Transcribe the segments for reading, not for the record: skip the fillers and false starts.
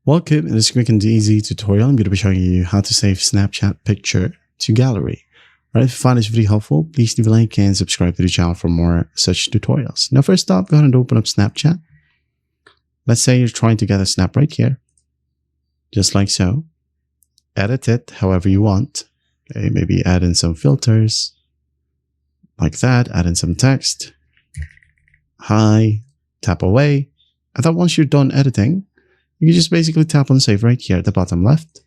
Welcome. In this quick and easy tutorial, I'm going to be showing you how to save Snapchat picture to gallery. Alright, if you find this video helpful, please leave a like and subscribe to the channel for more such tutorials. Now, first up, go ahead and open up Snapchat. Let's say you're trying to get a snap right here, just like so. Edit it however you want. Okay, maybe add in some filters, like that. Add in some text. Hi, tap away. And then once you're done editing, you can just basically tap on save right here at the bottom left.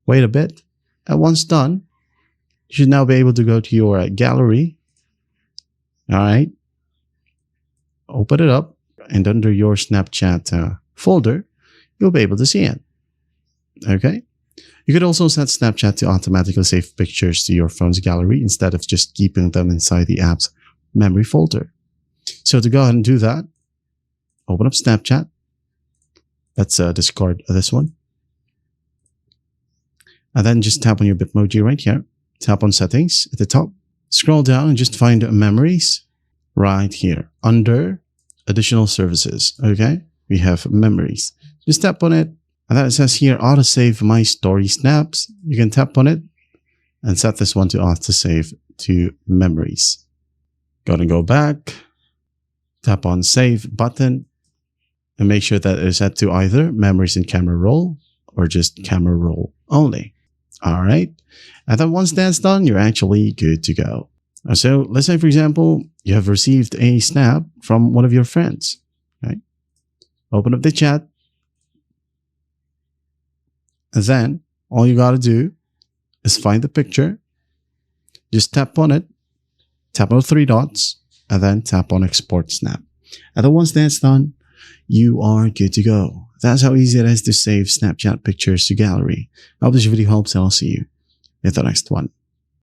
Wait a bit. And once done, you should now be able to go to your gallery. All right. Open it up, and under your Snapchat folder, you'll be able to see it. Okay. You could also set Snapchat to automatically save pictures to your phone's gallery instead of just keeping them inside the app's memory folder. So to go ahead and do that, open up Snapchat. Let's discard this one. And then just tap on your Bitmoji right here. Tap on settings at the top. Scroll down and just find memories right here under additional services. Okay, we have memories. Just tap on it. And then it says here auto save my story snaps. You can tap on it and set this one to auto save to memories. Go back. Tap on save button. And make sure that it is set to either memories and camera roll or just camera roll only. All right. And then once that's done, you're actually good to go. So let's say, for example, you have received a snap from one of your friends. Right? Open up the chat. And then all you got to do is find the picture. Just tap on it. Tap on the three dots. And then tap on export snap. And then once that's done, you are good to go. That's how easy it is to save Snapchat pictures to gallery. I hope this video helps, and I'll see you in the next one.